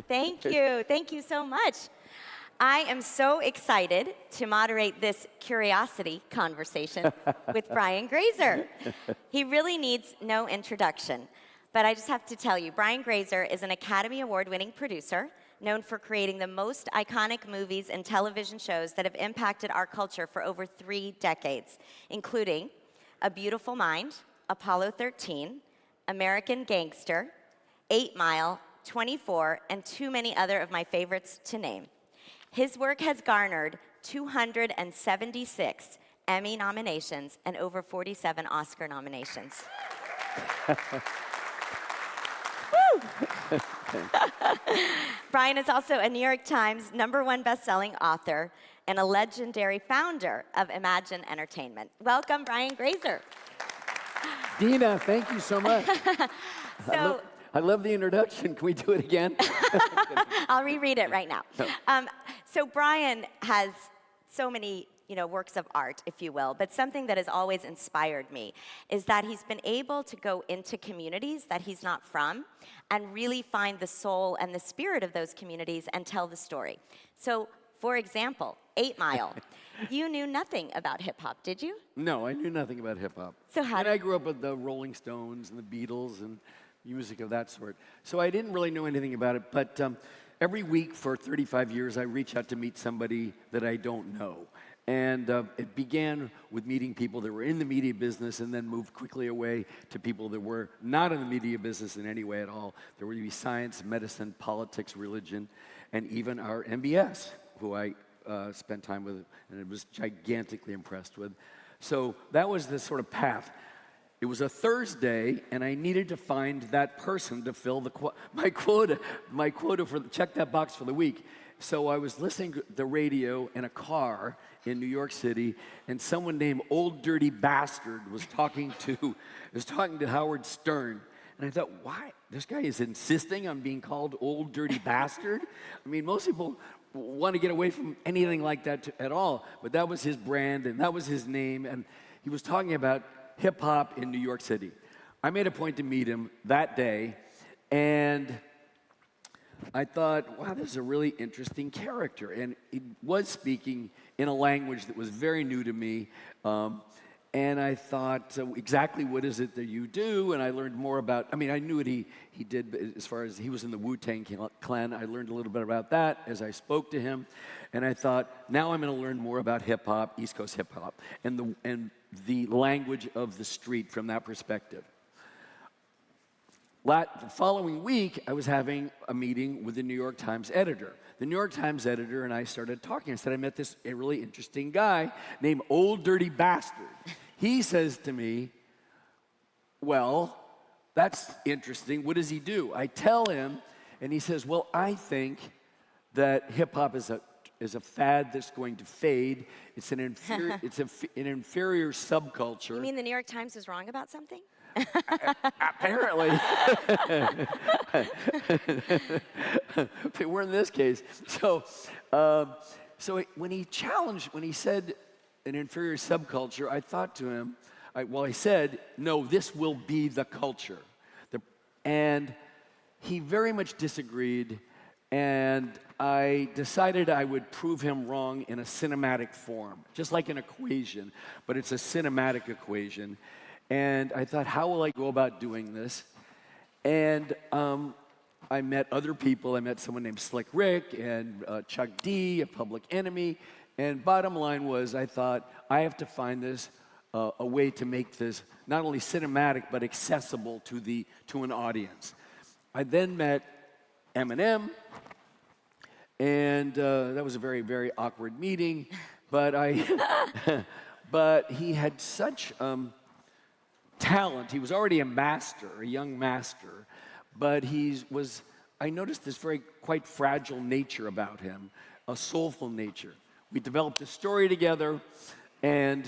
Thank you. Thank you so much. I am so excited to moderate this curiosity conversation with Brian Grazer. He really needs no introduction, but I just have to tell you, Brian Grazer is an Academy Award-winning producer known for creating the most iconic movies and television shows that have impacted our culture for over 3 decades, including A Beautiful Mind, Apollo 13, American Gangster, 8 Mile, 24, and too many other of my favorites to name. His work has garnered 276 Emmy nominations and over 47 Oscar nominations. Brian is also a New York Times #1 best-selling author and a legendary founder of Imagine Entertainment. Welcome, Brian Grazer. Dina, thank you so much. So, I love the introduction. Can we do it again? I'll reread it right now. So Brian has so many, works of art, if you will, but something that has always inspired me is that he's been able to go into communities that he's not from and really find the soul and the spirit of those communities and tell the story. So, for example, 8 Mile. You knew nothing about hip-hop, did you? No, I knew nothing about hip-hop. So how And I grew up with the Rolling Stones and the Beatles and music of that sort. So I didn't really know anything about it, but every week for 35 years, I reach out to meet somebody that I don't know. And it began with meeting people that were in the media business and then moved quickly away to people that were not in the media business in any way at all. There would be science, medicine, politics, religion, and even our MBS, who I spent time with and was gigantically impressed with. So that was the sort of path. It was a Thursday, and I needed to find that person to fill my quota for check that box for the week. So I was listening to the radio in a car in New York City, and someone named Old Dirty Bastard was talking to Howard Stern. And I thought, why? This guy is insisting on being called Old Dirty Bastard? I mean, most people want to get away from anything like that at all, but that was his brand, and that was his name, and he was talking about hip-hop in New York City. I made a point to meet him that day, and I thought, wow, this is a really interesting character. And he was speaking in a language that was very new to me. And I thought, so exactly what is it that you do? And I learned more about, I knew what he did, but as far as he was in the Wu-Tang Clan, I learned a little bit about that as I spoke to him. And I thought, now I'm going to learn more about hip-hop, East Coast hip-hop, and the language of the street from that perspective. The following week, I was having a meeting with the New York Times editor. The New York Times editor and I started talking. I said, I met this really interesting guy named Old Dirty Bastard. He says to me, well, that's interesting. What does he do? I tell him, and he says, well, I think that hip-hop is a fad that's going to fade. It's an inferior subculture. You mean the New York Times is wrong about something? Apparently. But we're in this case. So when he said an inferior subculture, I thought to him, I said, no, this will be the culture. And he very much disagreed, and I decided I would prove him wrong in a cinematic form, just like an equation, but it's a cinematic equation. And I thought, how will I go about doing this? And I met other people. I met someone named Slick Rick and Chuck D, a Public Enemy. And bottom line was, I thought, I have to find this a way to make this not only cinematic, but accessible to an audience. I then met Eminem, and that was a very, very awkward meeting. But but he had such talent. He was already a master, a young master, but I noticed this quite fragile nature about him, a soulful nature. We developed a story together, and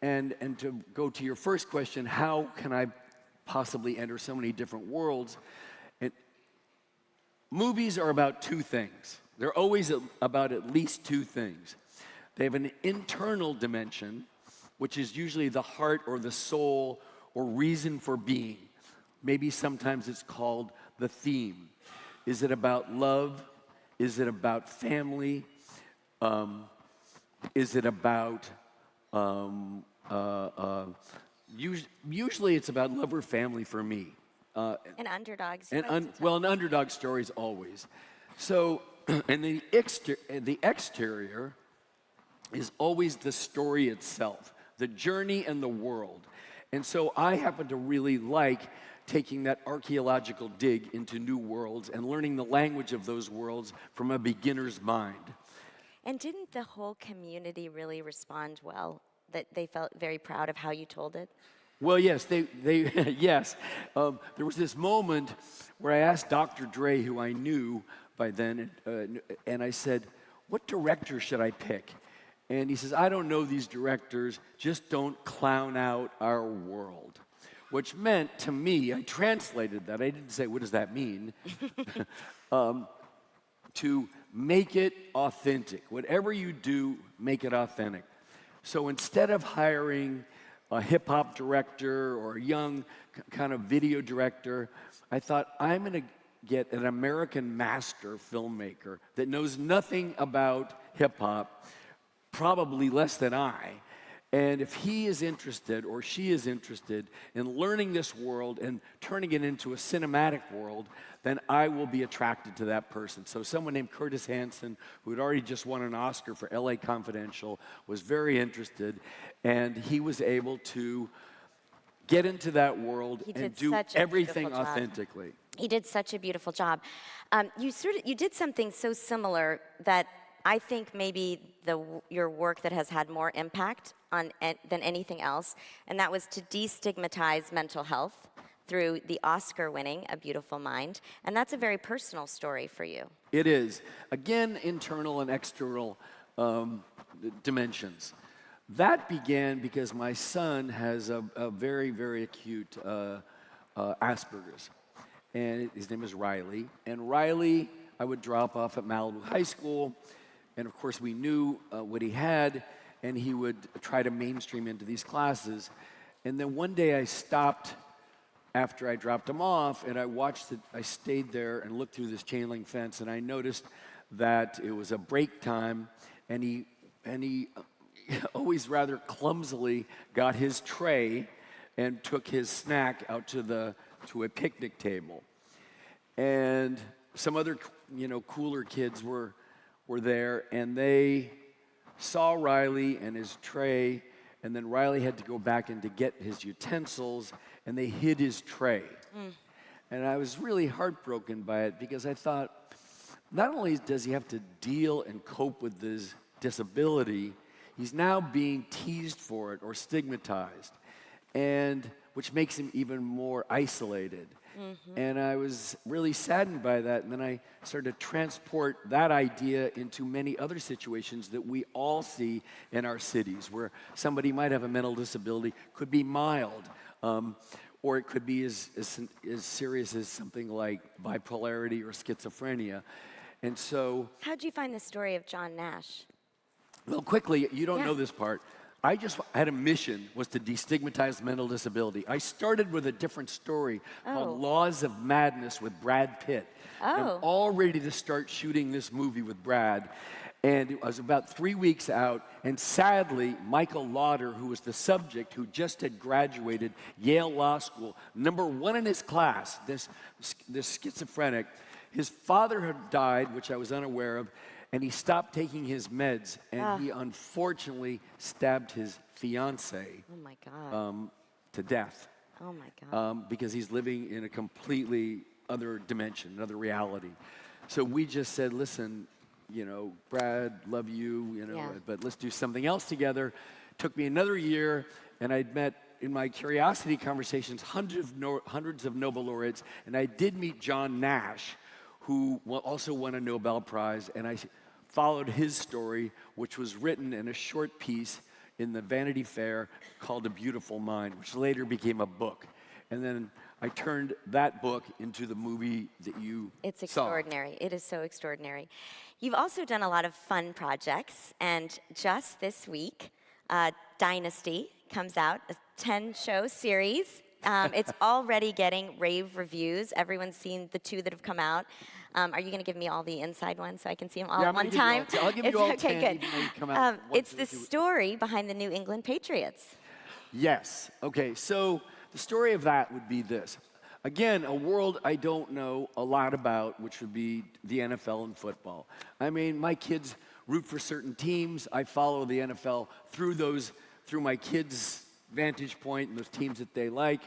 to go to your first question, how can I possibly enter so many different worlds? Movies are about 2 things. They're always about at least 2 things. They have an internal dimension, which is usually the heart or the soul or reason for being. Maybe sometimes it's called the theme. Is it about love? Is it about family? Is it about, usually it's about love or family for me. And underdogs. Well, an underdog story is always. So, and the exterior is always the story itself, the journey and the world. And so I happen to really like taking that archaeological dig into new worlds and learning the language of those worlds from a beginner's mind. And didn't the whole community really respond well? That they felt very proud of how you told it? Well, yes, yes. There was this moment where I asked Dr. Dre, who I knew by then, and I said, "What director should I pick?" And he says, "I don't know these directors, just don't clown out our world." Which meant to me, I translated that, I didn't say, what does that mean? To make it authentic. Whatever you do, make it authentic. So instead of hiring a hip-hop director or a young kind of video director, I thought, I'm going to get an American master filmmaker that knows nothing about hip-hop, probably less than I. And if he is interested or she is interested in learning this world and turning it into a cinematic world, then I will be attracted to that person. So someone named Curtis Hanson, who had already just won an Oscar for LA Confidential, was very interested, and he was able to get into that world and do everything authentically. He did such a beautiful job. You did something so similar that I think maybe your work that has had more impact than anything else, and that was to destigmatize mental health through the Oscar-winning A Beautiful Mind, and that's a very personal story for you. It is. Again, internal and external dimensions. That began because my son has a very, very acute Asperger's, and his name is Riley. And Riley, I would drop off at Malibu High School, and of course we knew what he had, and he would try to mainstream into these classes. And then one day I stopped after I dropped him off, and I watched it. I stayed there and looked through this chain link fence, and I noticed that it was a break time, and he always rather clumsily got his tray and took his snack out to a picnic table. And some other, cooler kids were there, and they saw Riley and his tray, and then Riley had to go back in to get his utensils, and they hid his tray. And I was really heartbroken by it because I thought, not only does he have to deal and cope with this disability, he's now being teased for it or stigmatized, and which makes him even more isolated. And I was really saddened by that, and then I started to transport that idea into many other situations that we all see in our cities, where somebody might have a mental disability, could be mild, or it could be as serious as something like bipolarity or schizophrenia. And so... How'd you find the story of John Nash? Well, quickly, you don't know this part. I just had a mission, was to destigmatize mental disability. I started with a different story called Laws of Madness with Brad Pitt. I'm all ready to start shooting this movie with Brad. And it was about 3 weeks out, and sadly, Michael Lauder, who was the subject, who just had graduated Yale Law School, #1 in his class, this schizophrenic, his father had died, which I was unaware of, and he stopped taking his meds, and he unfortunately stabbed his fiancée to death. Oh my God. Because he's living in a completely other dimension, another reality. So we just said, listen, Brad, love you, but let's do something else together. Took me another year, and I'd met, in my curiosity conversations, hundreds of Nobel laureates, and I did meet John Nash, who also won a Nobel Prize, and I followed his story, which was written in a short piece in the Vanity Fair called A Beautiful Mind, which later became a book. And then I turned that book into the movie that you It's extraordinary. It is so extraordinary. You've also done a lot of fun projects, and just this week, Dynasty comes out, a 10-show series. It's already getting rave reviews. Everyone's seen the 2 that have come out. Are you going to give me all the inside ones so I can see them all Yeah, at I'm gonna one give you all time? 10. I'll give you It's all okay, 10, good. even though you come out once It's or the two. story behind the New England Patriots. Yes. Okay, so the story of that would be this. Again, a world I don't know a lot about, which would be the NFL and football. I mean, my kids root for certain teams. I follow the NFL through my kids' vantage point and those teams that they like.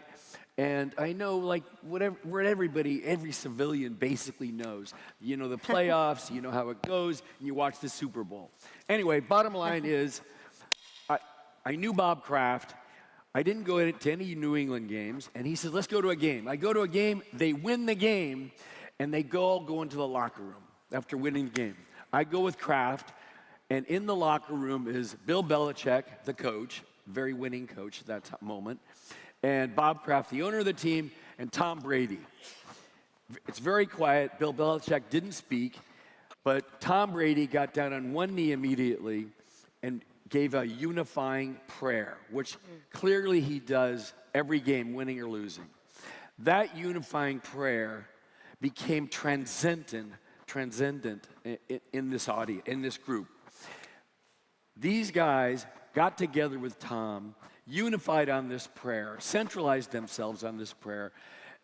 And I know, like, what everybody, every civilian basically knows. You know the playoffs, you know how it goes, and you watch the Super Bowl. Anyway, bottom line is, I knew Bob Kraft. I didn't go to any New England games, and he said, let's go to a game. I go to a game, they win the game, and they all go into the locker room after winning the game. I go with Kraft, and in the locker room is Bill Belichick, the coach, very winning coach at that moment, and Bob Kraft, the owner of the team, and Tom Brady. It's very quiet. Bill Belichick didn't speak, but Tom Brady got down on one knee immediately and gave a unifying prayer, which clearly he does every game, winning or losing. That unifying prayer became transcendent in this audience, in this group. These guys got together with Tom, unified on this prayer, centralized themselves on this prayer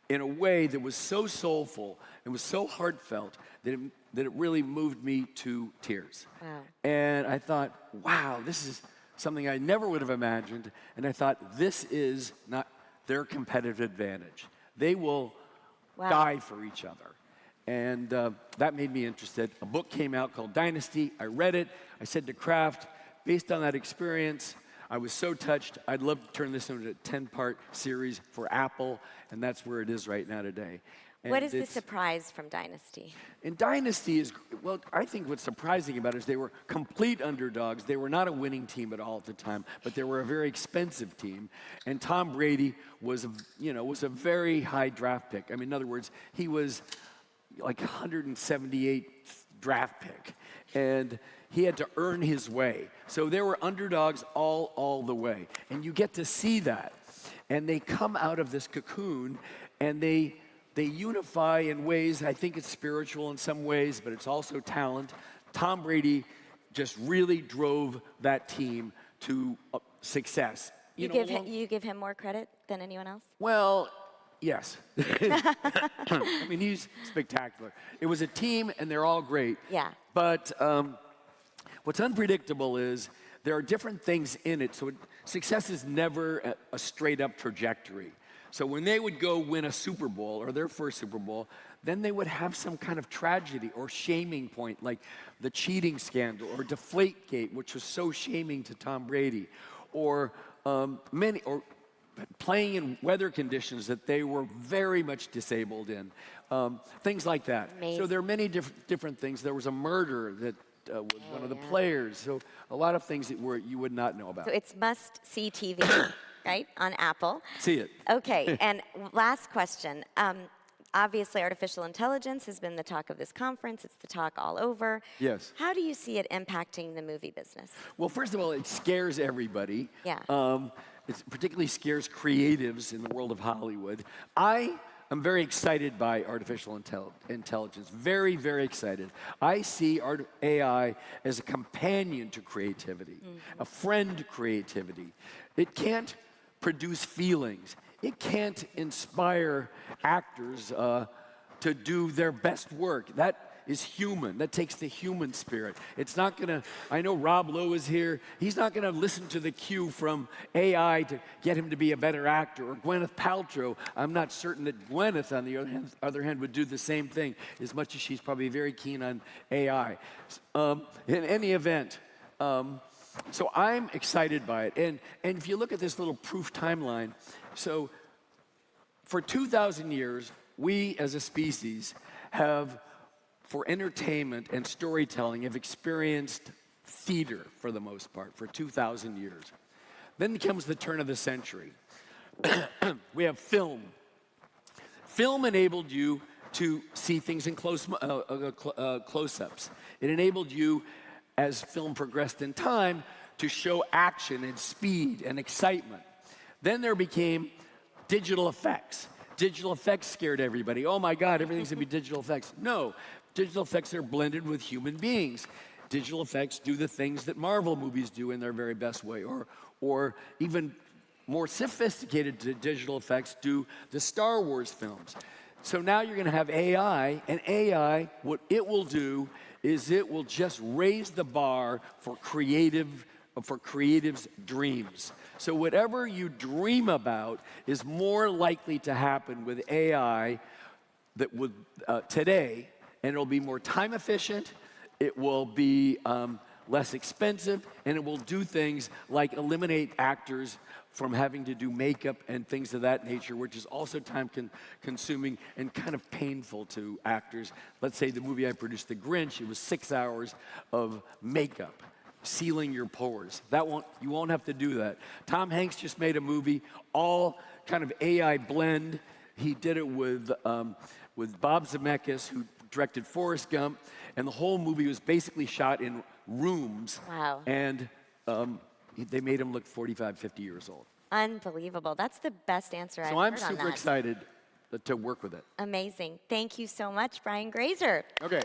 in a way that was so soulful and was so heartfelt that it really moved me to tears. Wow. And I thought, wow, this is something I never would have imagined. And I thought, this is not their competitive advantage. They will die for each other. And that made me interested. A book came out called Dynasty. I read it. I said to Kraft, based on that experience, I was so touched. I'd love to turn this into a 10-part series for Apple, and that's where it is right now today. And what is the surprise from Dynasty? In Dynasty is, well, I think what's surprising about it is they were complete underdogs. They were not a winning team at all at the time, but they were a very expensive team. And Tom Brady was a very high draft pick. I mean, in other words, he was like 178th draft pick. And he had to earn his way. So they were underdogs all the way. And you get to see that. And they come out of this cocoon and they unify in ways, I think it's spiritual in some ways, but it's also talent. Tom Brady just really drove that team to success. You give him more credit than anyone else? Well, yes. I mean, he's spectacular. It was a team, and they're all great. Yeah. But what's unpredictable is there are different things in it. So success is never a straight-up trajectory. So when they would go win a Super Bowl, or their first Super Bowl, then they would have some kind of tragedy or shaming point, like the cheating scandal, or Deflategate, which was so shaming to Tom Brady, or playing in weather conditions that they were very much disabled in, things like that. Amazing. So there are many different things. There was a murder that was one of the players. So a lot of things that you would not know about. So it's must-see TV, right, on Apple. See it. Okay, and last question. Obviously, artificial intelligence has been the talk of this conference. It's the talk all over. Yes. How do you see it impacting the movie business? Well, first of all, it scares everybody. Yeah. It particularly scares creatives in the world of Hollywood. I am very excited by artificial intelligence. Very, very excited. I see AI as a companion to creativity, a friend to creativity. It can't produce feelings. It can't inspire actors to do their best work. That is human. That takes the human spirit. It's not gonna, I know Rob Lowe is here. He's not gonna listen to the cue from AI to get him to be a better actor. Or Gwyneth Paltrow. I'm not certain that Gwyneth, on the other hand, would do the same thing, as much as she's probably very keen on AI. In any event, so I'm excited by it. And if you look at this little proof timeline, so for 2,000 years, we as a species have, for entertainment and storytelling, have experienced theater for the most part for 2,000 years. Then comes the turn of the century. We have film. Film enabled you to see things in close-ups. It enabled you, as film progressed in time, to show action and speed and excitement. Then there became digital effects. digital effects scared everybody. Oh my God, everything's gonna be digital effects. No, digital effects are blended with human beings. Digital effects do the things that Marvel movies do in their very best way, or even more sophisticated digital effects do the Star Wars films. So now you're gonna have AI, and AI, what it will do is it will just raise the bar for creatives' dreams. So whatever you dream about is more likely to happen with AI that would today, and it'll be more time efficient, it will be less expensive, and it will do things like eliminate actors from having to do makeup and things of that nature, which is also time consuming and kind of painful to actors. Let's say the movie I produced, The Grinch, it was 6 hours of makeup, sealing your pores. You won't have to do that. Tom Hanks just made a movie, all kind of AI blend. He did it with Bob Zemeckis, who directed Forrest Gump, and the whole movie was basically shot in rooms. Wow. And they made him look 45, 50 years old. Unbelievable. That's the best answer I've So heard I'm on super that. excited to work with it. Amazing. Thank you so much, Brian Grazer. Okay.